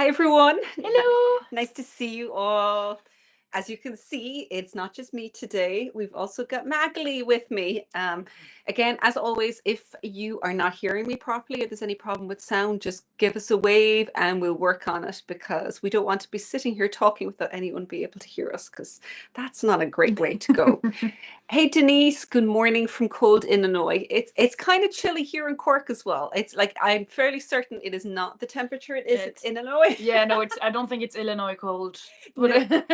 Hi, everyone. Hello. Nice to see you all. As you can see, it's not just me today. We've also got Magali with me. Again, as always, if you are not hearing me properly, if there's any problem with sound, just give us a wave and we'll work on it, because we don't want to be sitting here talking without anyone being able to hear us, because that's not a great way to go. Hey Denise, good morning from cold Illinois. It's kind of chilly here in Cork as well. It's like, I'm fairly certain it is not the temperature it is in Illinois. Yeah, no, I don't think it's Illinois cold, but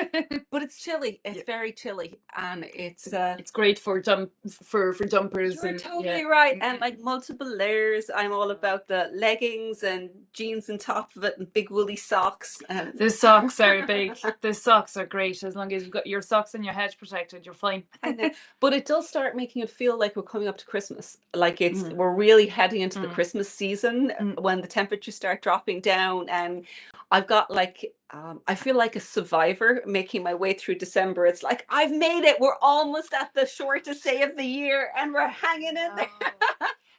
but it's chilly. It's very chilly, and it's great for jumpers. You're and totally right, and like multiple layers. I'm all about the leggings and jeans on top of it, and big woolly socks. The socks are big. The socks are great. As long as you've got your socks and your head protected, you're fine. I know. But it does start making it feel like we're coming up to Christmas. Like we're really heading into the Christmas season when the temperatures start dropping down. And I've got like, I feel like a survivor making my way through December. It's like, I've made it. We're almost at the shortest day of the year and we're hanging in there.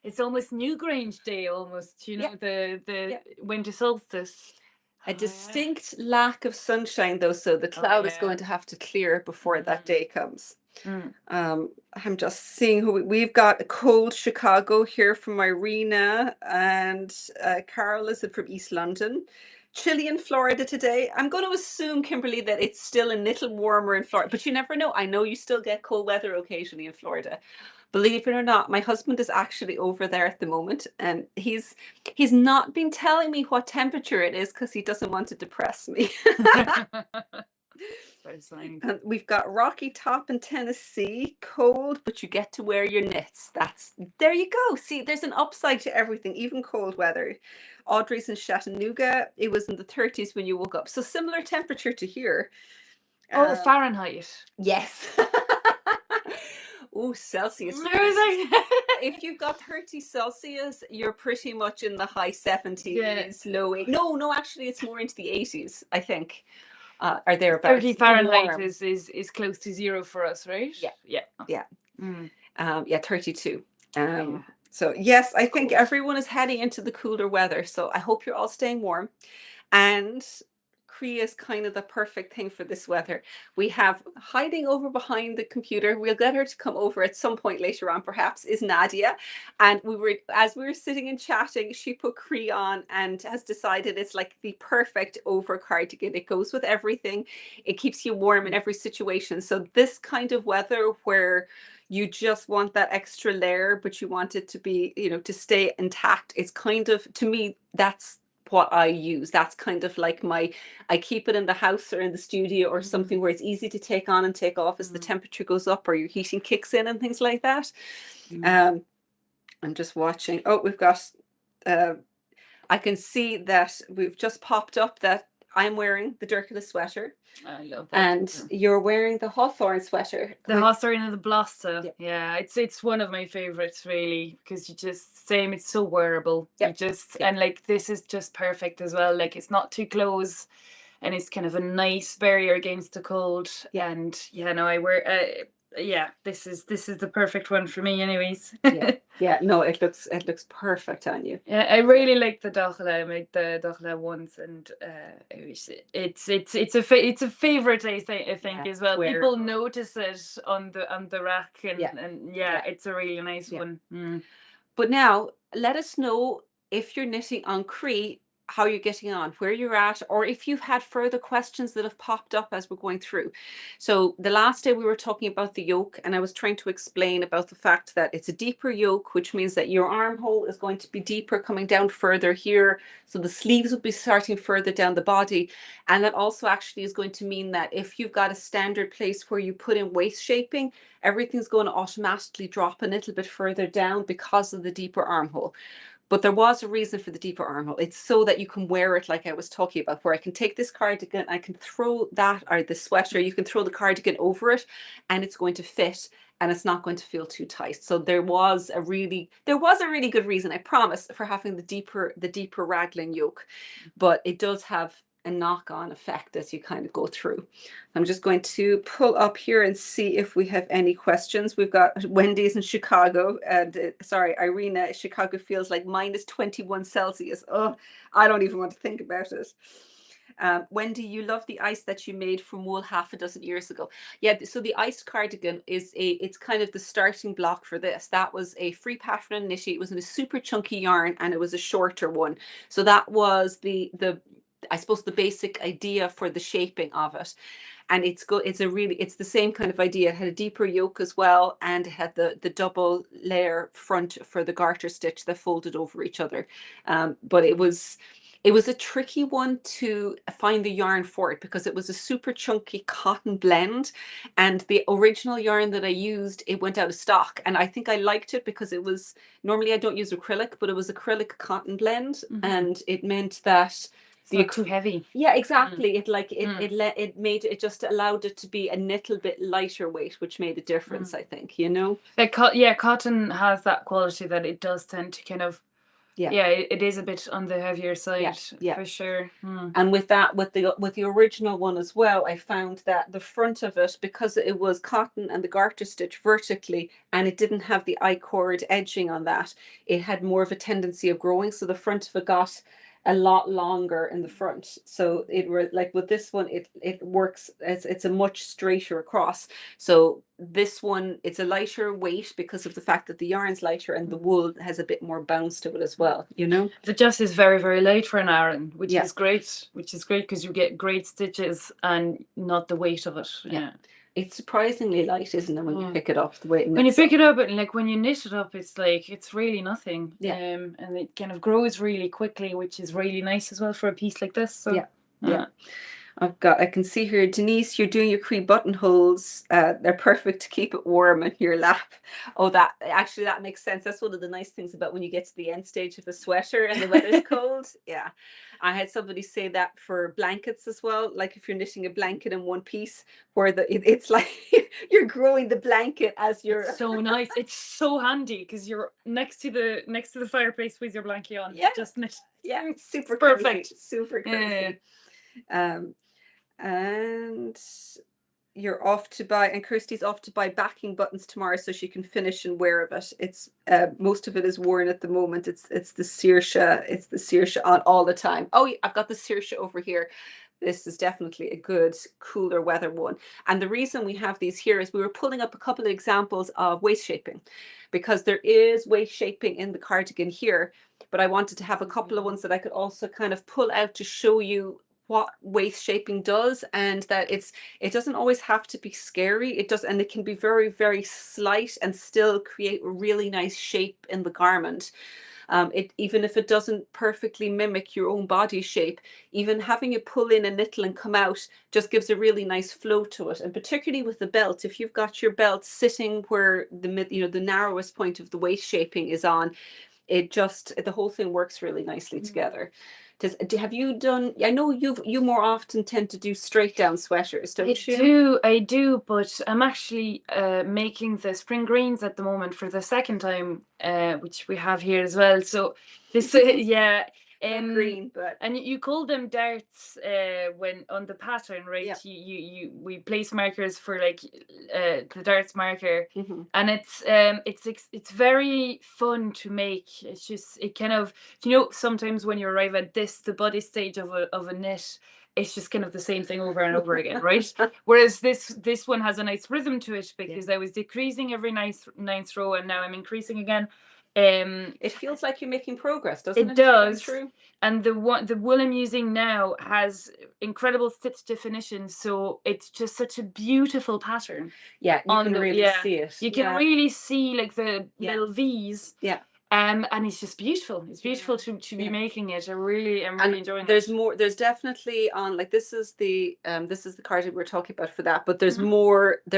It's almost Newgrange Day, almost, the winter solstice. A distinct lack of sunshine, though, so the cloud is going to have to clear before that day comes. I'm just seeing who we've got. A cold Chicago here from Irina, and Carol is from East London. Chilly in Florida today. I'm going to assume, Kimberly, that it's still a little warmer in Florida, but you never know. I know you still get cold weather occasionally in Florida. Believe it or not, my husband is actually over there at the moment, and he's not been telling me what temperature it is because he doesn't want to depress me. And we've got Rocky Top in Tennessee, cold, but you get to wear your knits. There you go. See, there's an upside to everything, even cold weather. Audrey's in Chattanooga. It was in the 30s when you woke up, so similar temperature to here. Oh, Fahrenheit. Yes. Oh, Celsius. If you've got 30 Celsius, you're pretty much in the high 70s, low 80s. No, actually, it's more into the 80s, I think. Are there about 30 Fahrenheit is close to zero for us, right? Yeah. 32. So yes, I think everyone is heading into the cooler weather. So I hope you're all staying warm. And Chroi is kind of the perfect thing for this weather. We have hiding over behind the computer. We'll get her to come over at some point later on, perhaps, is Nadia. And as we were sitting and chatting, she put Chroi on and has decided it's like the perfect over cardigan. It goes with everything. It keeps you warm in every situation. So this kind of weather where you just want that extra layer, but you want it to be, to stay intact. It's kind of, to me, that's what I use. That's kind of like I keep it in the house or in the studio or something where it's easy to take on and take off as the temperature goes up or your heating kicks in and things like that. I'm just watching. Oh, we've got, I can see that we've just popped up that I'm wearing the Dirkula sweater. I love that. And you're wearing the Hawthorne sweater. The Hawthorne and the Blossom. Yeah, it's one of my favorites, really, because it's so wearable. And like, this is just perfect as well. Like, it's not too close and it's kind of a nice barrier against the cold. And I wear this is the perfect one for me anyways. No, it looks perfect on you. I really like the Dirkula. I made the Dirkula once, and it's a favorite, I think as well. People notice it on the rack, and it's a really nice one. But now let us know if you're knitting on Chroi, how you're getting on, where you're at, or if you've had further questions that have popped up as we're going through. So the last day we were talking about the yoke, and I was trying to explain about the fact that it's a deeper yoke, which means that your armhole is going to be deeper, coming down further here. So the sleeves will be starting further down the body. And that also actually is going to mean that if you've got a standard place where you put in waist shaping, everything's going to automatically drop a little bit further down because of the deeper armhole. But there was a reason for the deeper armhole. It's so that you can wear it like I was talking about, where I can take this cardigan, I can throw that, or the sweater, you can throw the cardigan over it and it's going to fit and it's not going to feel too tight. So there was a really good reason, I promise, for having the deeper raglan yoke. But it does have a knock-on effect as you kind of go through. I'm just going to pull up here and see if we have any questions. We've got Wendy's in Chicago, and Irina, Chicago feels like minus 21 Celsius. Oh, I don't even want to think about it. Wendy, you love the ice that you made from wool half a dozen years ago. Yeah, so the iced cardigan it's kind of the starting block for this. That was a free pattern on Knitty. It was in a super chunky yarn and it was a shorter one. So that was the I suppose the basic idea for the shaping of it. And it's it's the same kind of idea. It had a deeper yoke as well, and it had the double layer front for the garter stitch that folded over each other. But it was a tricky one to find the yarn for it because it was a super chunky cotton blend, and the original yarn that I used, it went out of stock. And I think I liked it because it was, normally I don't use acrylic, but it was acrylic cotton blend, and it meant that it's not too heavy. Yeah, exactly. It just allowed it to be a little bit lighter weight, which made a difference, I think, you know? Yeah, cotton has that quality that it does tend to kind of, it is a bit on the heavier side, for sure. And with that, with the original one as well, I found that the front of it, because it was cotton and the garter stitch vertically, and it didn't have the I-cord edging on that, it had more of a tendency of growing. So the front of it got a lot longer in the front. So it were like with this one, it works as it's a much straighter across. So this one, it's a lighter weight because of the fact that the yarn's lighter and the wool has a bit more bounce to it as well, you know? It just is very, very light for an Aran, which is great because you get great stitches and not the weight of it. Yeah. It's surprisingly light, isn't it, when you pick it up the way when you pick it up, and like when you knit it up, it's like it's really nothing. And it kind of grows really quickly, which is really nice as well for a piece like this. So yeah. I can see here, Denise, you're doing your Chroi buttonholes. They're perfect to keep it warm in your lap. Oh, that makes sense. That's one of the nice things about when you get to the end stage of a sweater and the weather's cold. Yeah. I had somebody say that for blankets as well. Like if you're knitting a blanket in one piece, where it's like you're growing the blanket as you're. It's so nice. It's so handy because you're next to the fireplace with your blanket on. Yeah. Just knit. Yeah. Super perfect. Cozy, super cozy. And you're off to buy, and Kirsty's off to buy backing buttons tomorrow so she can finish and wear of it. It's most of it is worn at the moment. It's the Saoirse on all the time. Oh, I've got the Saoirse over here. This is definitely a good cooler weather one. And the reason we have these here is we were pulling up a couple of examples of waist shaping, because there is waist shaping in the cardigan here, but I wanted to have a couple of ones that I could also kind of pull out to show you what waist shaping does, and that it doesn't always have to be scary. It does, and it can be very, very slight and still create a really nice shape in the garment. Even if it doesn't perfectly mimic your own body shape, even having it pull in a little and come out just gives a really nice flow to it. And particularly with the belt, if you've got your belt sitting where the narrowest point of the waist shaping is on, the whole thing works really nicely together. Have you done? I know you more often tend to do straight down sweaters, don't you? I do, but I'm actually making the spring greens at the moment for the second time, which we have here as well. So this, green, but and you call them darts when on the pattern, right? Yeah. We place markers for like the darts marker, and it's very fun to make. It's just it kind of sometimes when you arrive at the body stage of a knit, it's just kind of the same thing over and over again, right? Whereas this one has a nice rhythm to it because I was decreasing every ninth row and now I'm increasing again. It feels like you're making progress, doesn't it? It does. True. And the wool I'm using now has incredible stitch definition, so it's just such a beautiful pattern. Yeah, you can really see it. You can really see like the little V's. Yeah. And it's just beautiful. It's beautiful to be making it. I'm really enjoying it. There's definitely on, like, this is the cardigan we're talking about for that, but there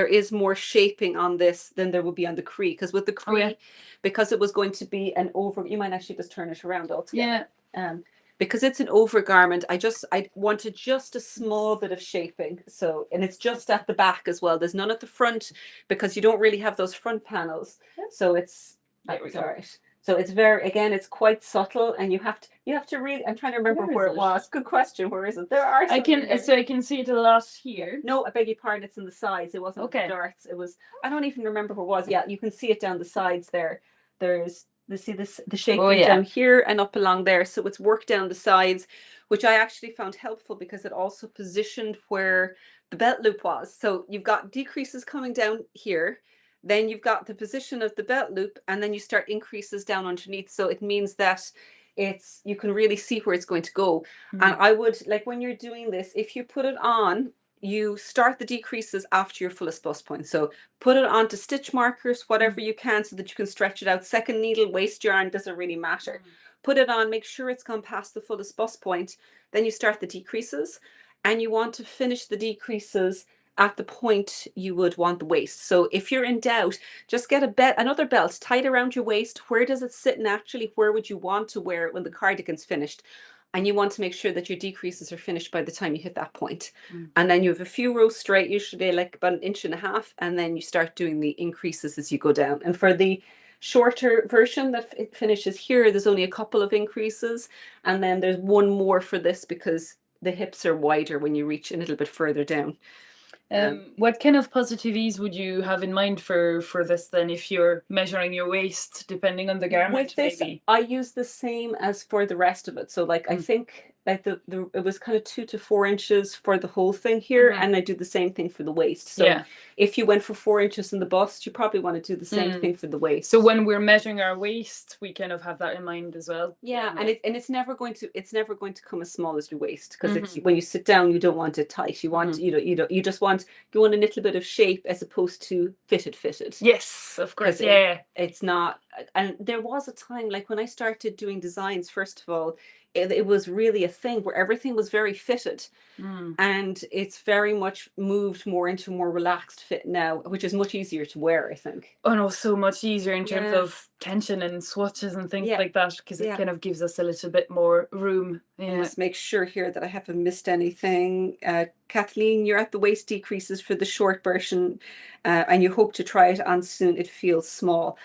is more shaping on this than there would be on the Chroi, because with the Chroi, because it was going to be an over, you might actually just turn it around altogether. Yeah. Because it's an overgarment, I wanted just a small bit of shaping. So, and it's just at the back as well. There's none at the front because you don't really have those front panels. So it's all right. So it's it's quite subtle, and you have to really. I'm trying to remember where it was. Good question. Where is it? There are. I can see it a lot here. No, I beg your pardon. It's in the sides. It wasn't the darts. It was. I don't even remember where it was. Yeah, you can see it down the sides there. The shaping down here and up along there. So it's worked down the sides which I actually found helpful because it also positioned where the belt loop was. So you've got decreases coming down here, then you've got the position of the belt loop, and then you start increases down underneath. So it means that you can really see where it's going to go. And I would, like, when you're doing this, if you put it on, you start the decreases after your fullest bust point. So put it onto stitch markers, whatever you can, so that you can stretch it out. Second needle, waste yarn, doesn't really matter. Put it on, make sure it's gone past the fullest bust point. Then you start the decreases, and you want to finish the decreases at the point you would want the waist. So if you're in doubt, just get another belt, tie it around your waist. Where does it sit naturally? Where would you want to wear it when the cardigan's finished? And you want to make sure that your decreases are finished by the time you hit that point. And then you have a few rows straight, usually like about 1.5 inches, and then you start doing the increases as you go down. And for the shorter version that it finishes here, there's only a couple of increases, and then there's one more for this because the hips are wider when you reach a little bit further down. What kind of positive ease would you have in mind for this then, if you're measuring your waist, depending on the garment? With this, maybe? I use the same as for the rest of it. So like I think like it was kind of 2 to 4 inches for the whole thing here, and I do the same thing for the waist. So if you went for 4 inches in the bust, you probably want to do the same thing for the waist. So when we're measuring our waist, we kind of have that in mind as well. Yeah, and it's never going to come as small as your waist, because it's when you sit down, you don't want it tight. You want you just want a little bit of shape as opposed to fitted. Yes, of course. It's not. And there was a time, like when I started doing designs, first of all, it was really a thing where everything was very fitted. And it's very much moved more into a more relaxed fit now, which is much easier to wear, I think. Oh no, so much easier in terms of tension and swatches and things like that, because it kind of gives us a little bit more room. Let's make sure here that I haven't missed anything. Kathleen, you're at the waist decreases for the short version, and you hope to try it on soon. It feels small.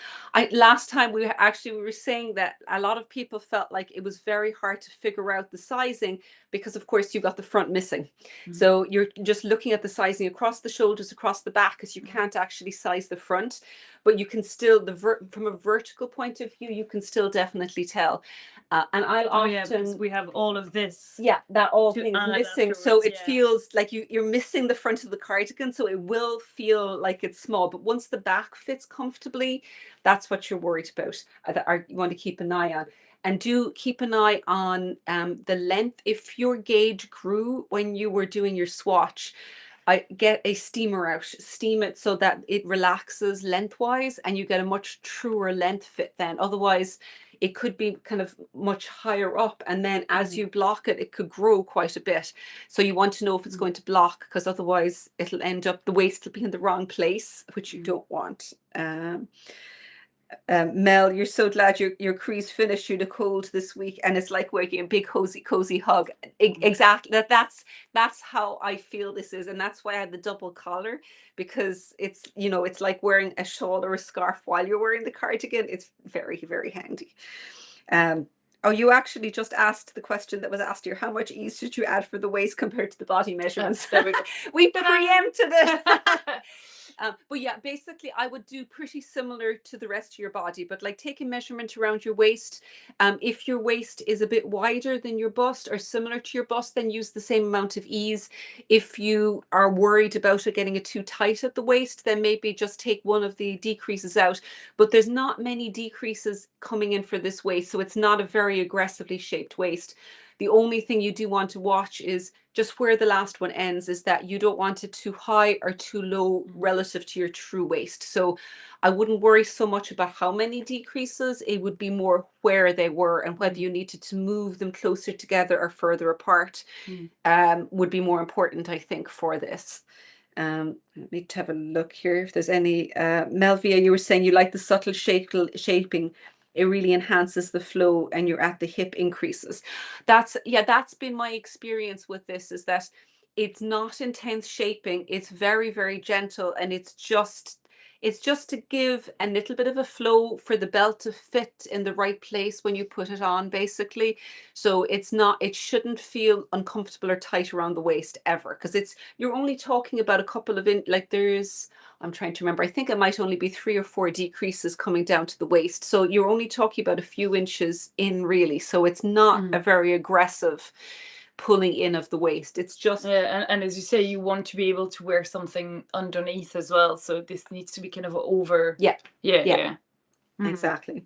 Last time we were saying that a lot of people felt like it was very hard to figure out the sizing, because of course you got the front missing. So you're just looking at the sizing across the shoulders, across the back, because you can't actually size the front, but you can still, from a vertical point of view, you can still definitely tell. And I'll often, because we have all of this. Yeah, that all thing is missing. So it feels like you're missing the front of the cardigan. So it will feel like it's small. But once the back fits comfortably, that's what you're worried about, that you want to keep an eye on. And do keep an eye on the length. If your gauge grew when you were doing your swatch, I get a steamer out, steam it so that it relaxes lengthwise, and you get a much truer length fit then. Otherwise, it could be kind of much higher up, and then as you block it, it could grow quite a bit. So you want to know if it's going to block, because otherwise it'll end up, the waist will be in the wrong place, which you don't want. Mel, you're so glad your cruise finished. You the cold this week, and it's like waking a big cozy hug. Exactly. That's how I feel this is, and that's why I had the double collar, because it's it's like wearing a shawl or a scarf while you're wearing the cardigan. It's very, very handy. Oh, you actually just asked the question that was asked here. How much ease should you add for the waist compared to the body measurements? There we go. We preempted it. But yeah, basically I would do pretty similar to the rest of your body, but like take a measurement around your waist. If your waist is a bit wider than your bust or similar to your bust, then use the same amount of ease. If you are worried about it getting it too tight at the waist, then maybe just take one of the decreases out. But there's not many decreases coming in for this waist, so it's not a very aggressively shaped waist. The only thing you do want to watch is just where the last one ends, is that you don't want it too high or too low relative to your true waist. So I wouldn't worry so much about how many decreases. It would be more where they were, and whether you needed to move them closer together or further apart would be more important, I think, for this. Let me have a look here if there's any. Melvia, you were saying you like the subtle shaping. It really enhances the flow, and you're at the hip increases. That's been my experience with this, is that it's not intense shaping. It's very, very gentle, and it's just to give a little bit of a flow for the belt to fit in the right place when you put it on, basically. So it shouldn't feel uncomfortable or tight around the waist ever, because you're only talking about a couple of I'm trying to remember, I think it might only be 3 or 4 decreases coming down to the waist. So you're only talking about a few inches in, really. So it's not a very aggressive pulling in of the waist. It's just and as you say, you want to be able to wear something underneath as well, so this needs to be kind of over. Exactly.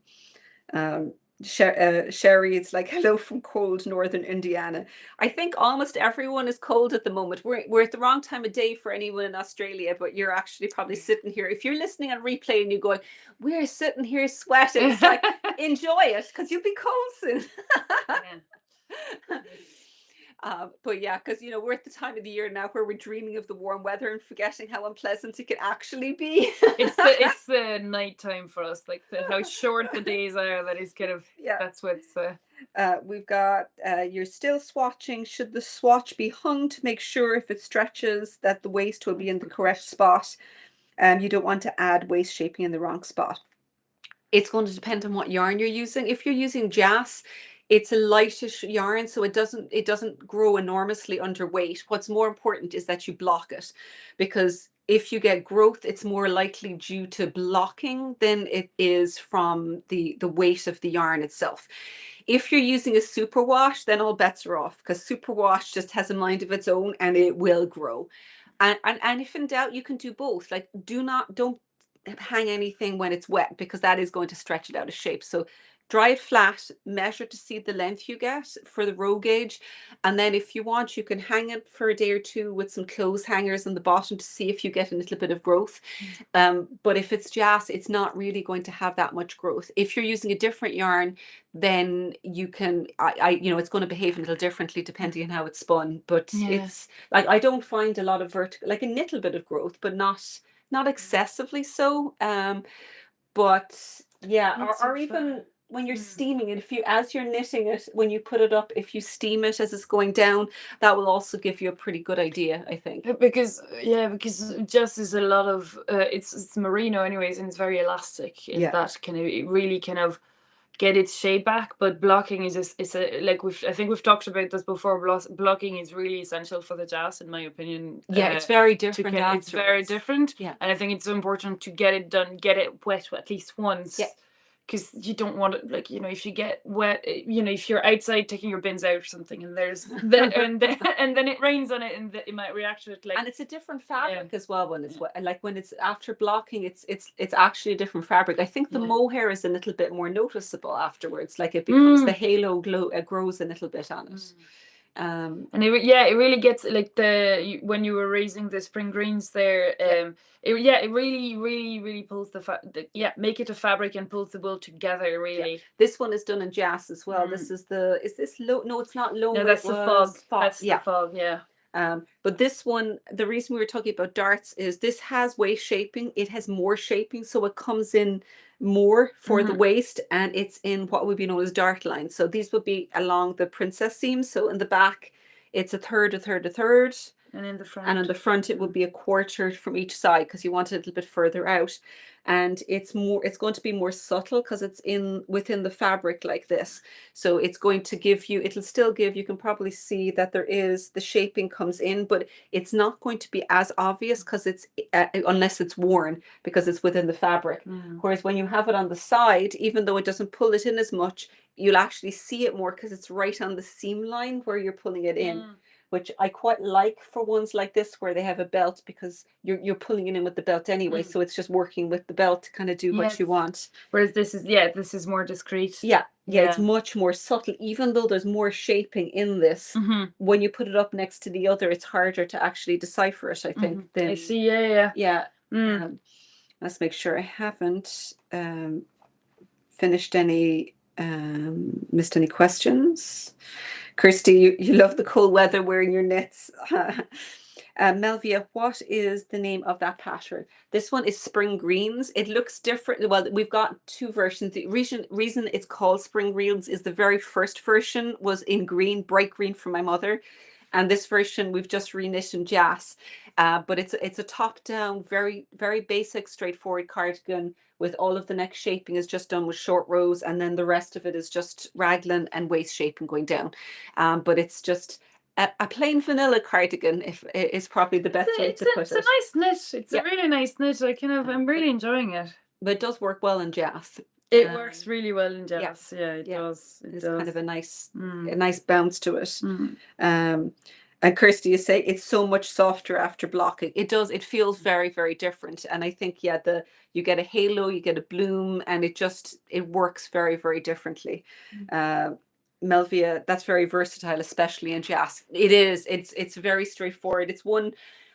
Sherry, it's like, hello from cold northern Indiana. I think almost everyone is cold at the moment. We're at the wrong time of day for anyone in Australia, but you're actually probably sitting here. If you're listening on replay and you're going, we're sitting here sweating, it's like, enjoy it, because you'll be cold soon. But yeah, because we're at the time of the year now where we're dreaming of the warm weather and forgetting how unpleasant it can actually be. It's the night time for us, like how short the days are. That is kind of that's what's. We've got you're still swatching. Should the swatch be hung to make sure if it stretches that the waist will be in the correct spot? You don't want to add waist shaping in the wrong spot. It's going to depend on what yarn you're using. If you're using Jas, it's a lightish yarn, so it doesn't grow enormously underweight. What's more important is that you block it, because if you get growth, it's more likely due to blocking than it is from the weight of the yarn itself. If you're using a superwash, then all bets are off, because superwash just has a mind of its own and it will grow. And if in doubt, you can do both. Like, don't hang anything when it's wet, because that is going to stretch it out of shape. So dry it flat, measure to see the length you get for the row gauge, and then if you want, you can hang it for a day or two with some clothes hangers on the bottom to see if you get a little bit of growth. But if it's Jas, it's not really going to have that much growth. If you're using a different yarn, then you can, it's going to behave a little differently depending on how it's spun. But it's like, I don't find a lot of vertical, like a little bit of growth, but not excessively so. But yeah, or even when you're steaming it, as you're knitting it, when you put it up, if you steam it as it's going down, that will also give you a pretty good idea, I think. Because Jas is a lot of it's merino anyways, and it's very elastic in that kind of, it really kind of get its shape back. But blocking is I think we've talked about this before. Blocking is really essential for the Jas, in my opinion. It's very different. It's very different. Yeah, and I think it's important to get it done, get it wet at least once. Yeah. Because you don't want it, like, if you get wet, if you're outside taking your bins out or something, and there's and then it rains on it, and it might react to it, like. And it's a different fabric as well when it's wet. Like when it's after blocking, it's actually a different fabric. I think the mohair is a little bit more noticeable afterwards. Like it becomes the halo glow, it grows a little bit on it. And it really gets, like, when you were raising the spring greens there, it really pulls make it a fabric and pulls the wool together, really. This one is done in Jas as well. This is low? No, it's not low. No, that's the fog. That's the fog. Yeah. But this one, the reason we were talking about darts is this has waist shaping. It has more shaping, so it comes in more for the waist, and it's in what would be known as dart lines. So these would be along the princess seam. So in the back, it's a third, a third, a third. And in the front. And on the front, it would be a quarter from each side, because you want it a little bit further out. And it's going to be more subtle because it's within the fabric like this. So it's going to give you, it'll still give, you can probably see that the shaping comes in, but it's not going to be as obvious because it's, unless it's worn, because it's within the fabric. Whereas when you have it on the side, even though it doesn't pull it in as much, you'll actually see it more because it's right on the seam line where you're pulling it in. Which I quite like for ones like this where they have a belt, because you're pulling it in with the belt anyway, so it's just working with the belt to kind of do what you want. Whereas this is more discreet. Yeah, it's much more subtle. Even though there's more shaping in this, when you put it up next to the other, it's harder to actually decipher it, I think. I see. Yeah. Let's make sure I haven't finished any, missed any questions. Kirsty, you love the cold weather wearing your knits. Melvia, what is the name of that pattern? This one is Spring Greens. It looks different. Well, we've got two versions. The reason it's called Spring Greens is the very first version was in green, bright green for my mother. And this version we've just reknit in Jas. But it's a top-down, very, very basic, straightforward cardigan with all of the neck shaping is just done with short rows, and then the rest of it is just raglan and waist shaping going down. But it's just a plain vanilla cardigan, is probably the best way to put it. It's a nice knit. It's a really nice knit. I'm really enjoying it. But it does work well in Jas. It works really well in gels. Yeah, it does. It's kind of a nice bounce to it. And Kirsty, you say it's so much softer after blocking. It does. It feels very, very different. And I think, yeah, you get a halo, you get a bloom, and it works very, very differently. Melvia, that's very versatile, especially in jazz. It is. It's very straightforward. It's one.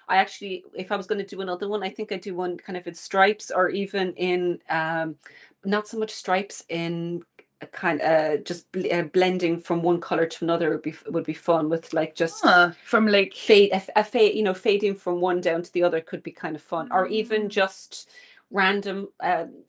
I actually, if I was going to do another one, I think I'd do one kind of in stripes, or even in not so much stripes, in a kind just blending from one color to another would be fun, with like just from like fade fading from one down to the other could be kind of fun, or even just random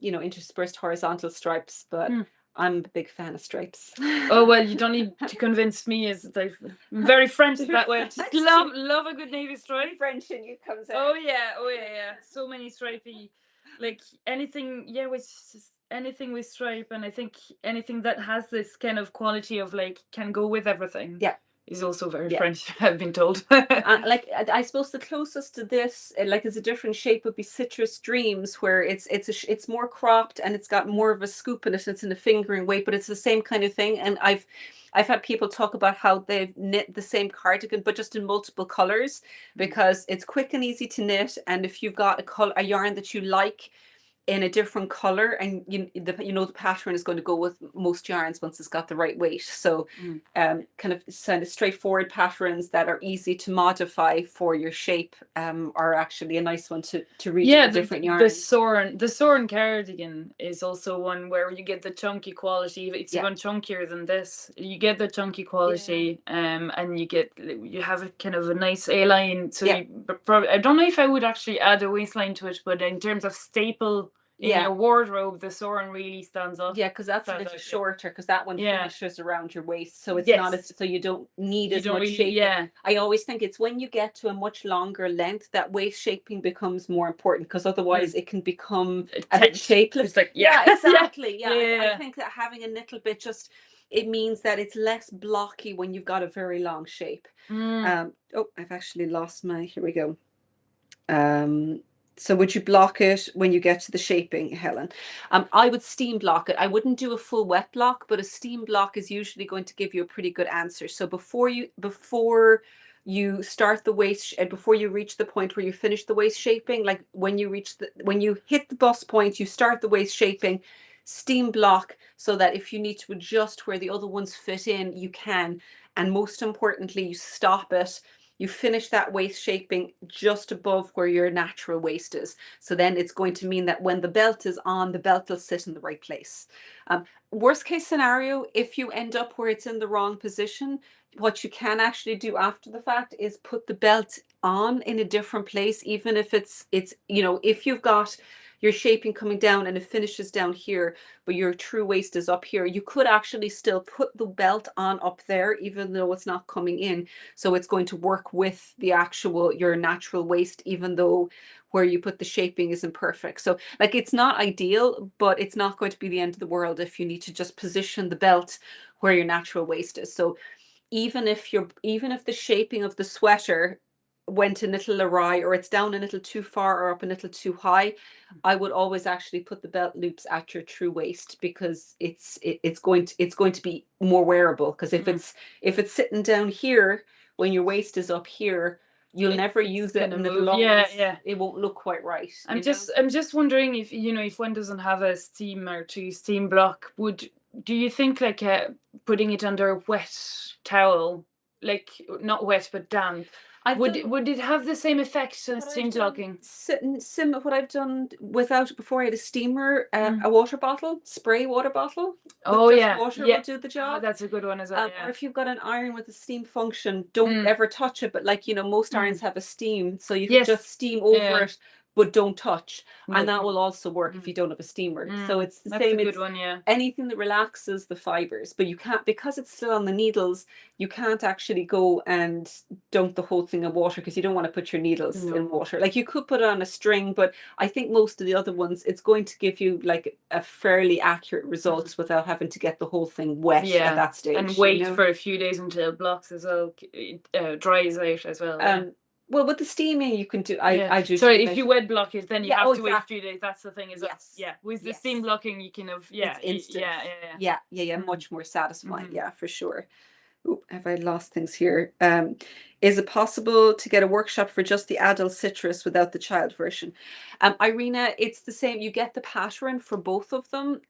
interspersed horizontal stripes. But I'm a big fan of stripes. Oh well, you don't need to convince me. I'm very French that way. I just love a good navy stripe. French in you comes out. Oh yeah. So many stripy, like anything. Yeah, anything with stripe, and I think anything that has this kind of quality of like can go with everything. Yeah. Is also very French, I've been told. Like I suppose the closest to this, like as a different shape, would be Citrus Dreams, where it's more cropped and it's got more of a scoop in it. It's in a fingering weight, but it's the same kind of thing. And I've had people talk about how they've knit the same cardigan, but just in multiple colors, because it's quick and easy to knit. And if you've got a yarn that you like in a different color, and the pattern is going to go with most yarns once it's got the right weight. So kind of straightforward patterns that are easy to modify for your shape are actually a nice one to reach with different yarns. The Soren cardigan is also one where you get the chunky quality. It's even chunkier than this. You get the chunky quality, and you have a kind of a nice A-line. So I don't know if I would actually add a waistline to it, but in terms of staple in your wardrobe, the Soren really stands up. Yeah, because that's a little shorter, because that one finishes around your waist, so it's not as, so you don't need as much shaping. Yeah, I always think it's when you get to a much longer length that waist shaping becomes more important, because otherwise it can become a bit shapeless. It's like, exactly. I think that having a little bit it means that it's less blocky when you've got a very long shape. Oh, I've actually lost my. Here we go. So would you block it when you get to the shaping, Helen? I would steam block it. I wouldn't do a full wet block, but a steam block is usually going to give you a pretty good answer. So before you start the waist, before you reach the point where you finish the waist shaping, like when you hit the bust point, you start the waist shaping, steam block, so that if you need to adjust where the other ones fit in, you can. And most importantly, you stop it. You finish that waist shaping just above where your natural waist is. So then it's going to mean that when the belt is on, the belt will sit in the right place. Worst case scenario, if you end up where it's in the wrong position, what you can actually do after the fact is put the belt on in a different place, even if it's if you've got your shaping coming down and it finishes down here, but your true waist is up here, you could actually still put the belt on up there, even though it's not coming in. So it's going to work with your natural waist, even though where you put the shaping isn't perfect. So like, it's not ideal, but it's not going to be the end of the world if you need to just position the belt where your natural waist is. So even if the shaping of the sweater went a little awry, or it's down a little too far or up a little too high, I would always actually put the belt loops at your true waist, because it's going to be more wearable. Because if it's sitting down here when your waist is up here, you'll never use it, and it won't look quite right. I'm just wondering if one doesn't have a steam or two steam block, do you think like putting it under a wet towel, like not wet but damp, would it have the same effect as steam blocking? What I've done before I had a steamer, a water bottle, spray water bottle. Water will do the job. Oh, that's a good one as well. Or if you've got an iron with a steam function, don't ever touch it. But like most irons have a steam, so you can just steam over it, but don't touch, and that will also work if you don't have a steamer. So it's the same. That's a good one, anything that relaxes the fibers, but you can't, because it's still on the needles, you can't actually go and dunk the whole thing in water, because you don't want to put your needles in water. Like, you could put it on a string, but I think most of the other ones, it's going to give you like a fairly accurate result without having to get the whole thing wet at that stage. And wait for a few days until it blocks as well, it dries out as well. Well, with the steaming, you can do. I do. Sorry, if you wet block it, then you have to wait a exactly. few days. That's the thing. Is Yes. yeah. With the steam blocking, you can have It's instant. Yeah. Much more satisfying. Yeah, for sure. Oop, have I lost things here? Is it possible to get a workshop for just the adult citrus without the child version? Irina, it's the same. You get the pattern for both of them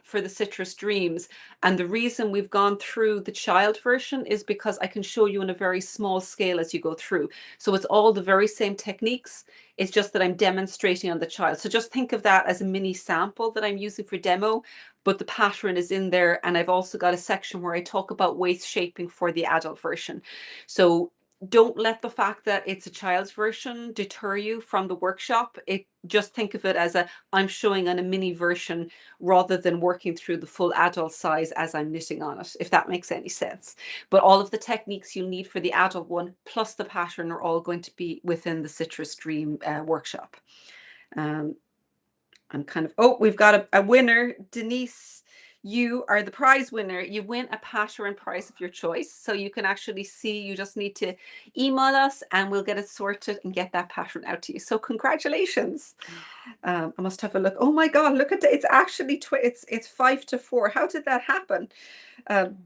for the Citrus Dreams. And the reason we've gone through the child version is because I can show you in a very small scale as you go through. So it's all the very same techniques. It's just that I'm demonstrating on the child. So just think of that as a mini sample that I'm using for demo, but the pattern is in there. And I've also got a section where I talk about waist shaping for the adult version. So don't let the fact that it's a child's version deter you from the workshop. Just think of it as I'm showing on a mini version rather than working through the full adult size as I'm knitting on it, if that makes any sense. But all of the techniques you'll need for the adult one plus the pattern are all going to be within the Citrus Dream workshop. I'm kind of, we've got a winner. Denise, you are the prize winner. You win a pattern prize of your choice. So you can actually see, you just need to email us and we'll get it sorted and get that pattern out to you. So congratulations. I must have a look. Oh my God, look at that. It's actually, it's 5-4. How did that happen?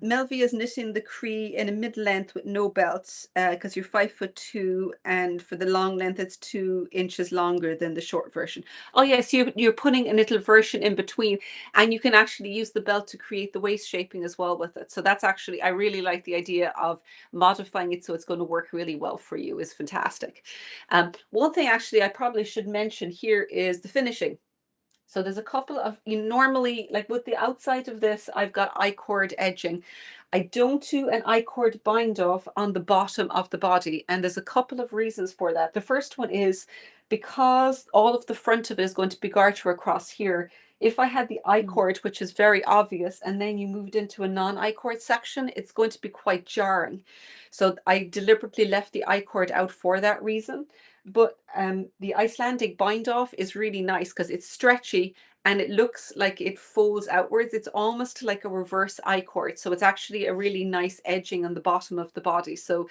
Melvie is knitting the Chroi in a mid-length with no belts because you're 5'2", and for the long length it's 2 inches longer than the short version. Oh yes, you're putting a little version in between, and you can actually use the belt to create the waist shaping as well with it. So that's actually, I really like the idea of modifying it so it's going to work really well for you. Is fantastic. One thing actually I probably should mention here is the finishing. So there's a couple of, normally, like with the outside of this, I've got I-cord edging. I don't do an I-cord bind off on the bottom of the body. And there's a couple of reasons for that. The first one is because all of the front of it is going to be garter across here. If I had the I-cord, which is very obvious, and then you moved into a non-I-cord section, it's going to be quite jarring. So I deliberately left the I-cord out for that reason. But the Icelandic bind off is really nice because it's stretchy and it looks like it folds outwards. It's almost like a reverse I-cord. So it's actually a really nice edging on the bottom of the body. So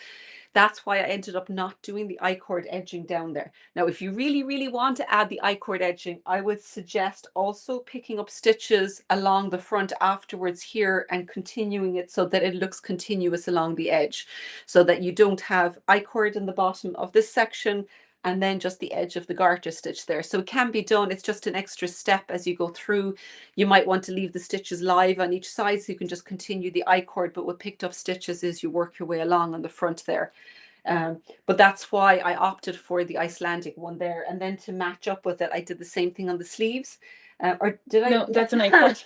that's why I ended up not doing the I-cord edging down there. Now, if you really, really want to add the I-cord edging, I would suggest also picking up stitches along the front afterwards here and continuing it so that it looks continuous along the edge, so that you don't have I-cord in the bottom of this section and then just the edge of the garter stitch there. So it can be done. It's just an extra step as you go through. You might want to leave the stitches live on each side so you can just continue the I-cord, but with picked up stitches as you work your way along on the front there. But that's why I opted for the Icelandic one there. And then to match up with it, I did the same thing on the sleeves. Or did I? No, that's an I-cord.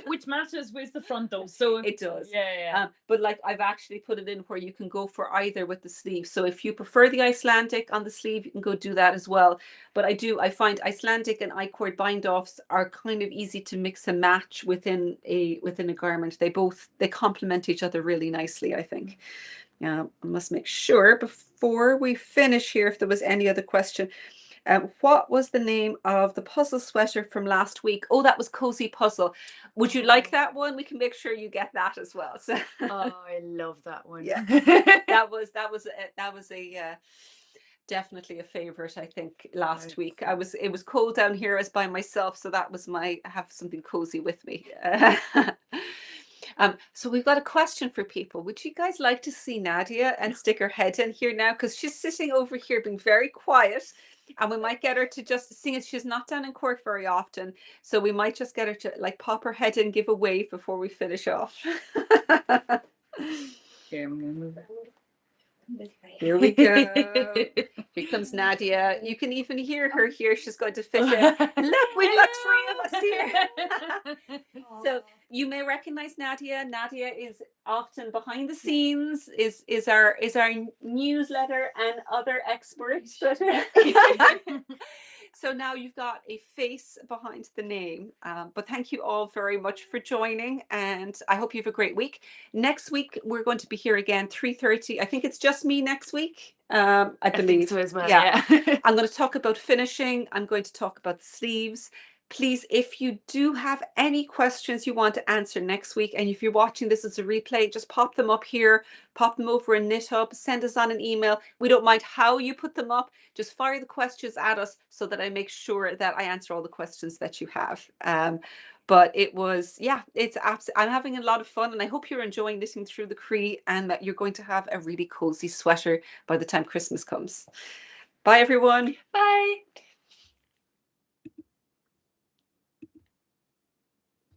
Which matches with the front though, so it does. Yeah. But like I've actually put it in where you can go for either with the sleeve. So if you prefer the Icelandic on the sleeve, you can go do that as well. But I find Icelandic and I-cord bind offs are kind of easy to mix and match within a garment. They complement each other really nicely, I think. Yeah, I must make sure before we finish here if there was any other question. What was the name of the puzzle sweater from last week? Oh, that was Cosy Puzzle. Would you like that one? We can make sure you get that as well. So. Oh, I love that one. Yeah, that was a definitely a favorite. I think last week it was cold down here. I was by myself, so that was I have something cozy with me. So we've got a question for people. Would you guys like to see Nadia and stick her head in here now? Because she's sitting over here being very quiet. And we might get her to just sing it. She's not down in Cork very often. So we might just get her to like pop her head in, give a wave before we finish off. Here, I'm going to move it. Here we go. Here comes Nadia. You can even hear her here. She's going to fit in. Look, we've got 3 of us here. So you may recognize Nadia. Nadia is often behind the scenes, is our newsletter and other experts. So now you've got a face behind the name. But thank you all very much for joining, and I hope you have a great week. Next week we're going to be here again 3:30. I think it's just me next week. I believe so as well. Yeah. I'm going to talk about finishing. I'm going to talk about the sleeves. Please, if you do have any questions you want to answer next week, and if you're watching this as a replay, just pop them up here, pop them over in Knit Hub, send us on an email. We don't mind how you put them up. Just fire the questions at us so that I make sure that I answer all the questions that you have. But it was, yeah, it's I'm having a lot of fun, and I hope you're enjoying knitting through the Chroi and that you're going to have a really cozy sweater by the time Christmas comes. Bye, everyone. Bye.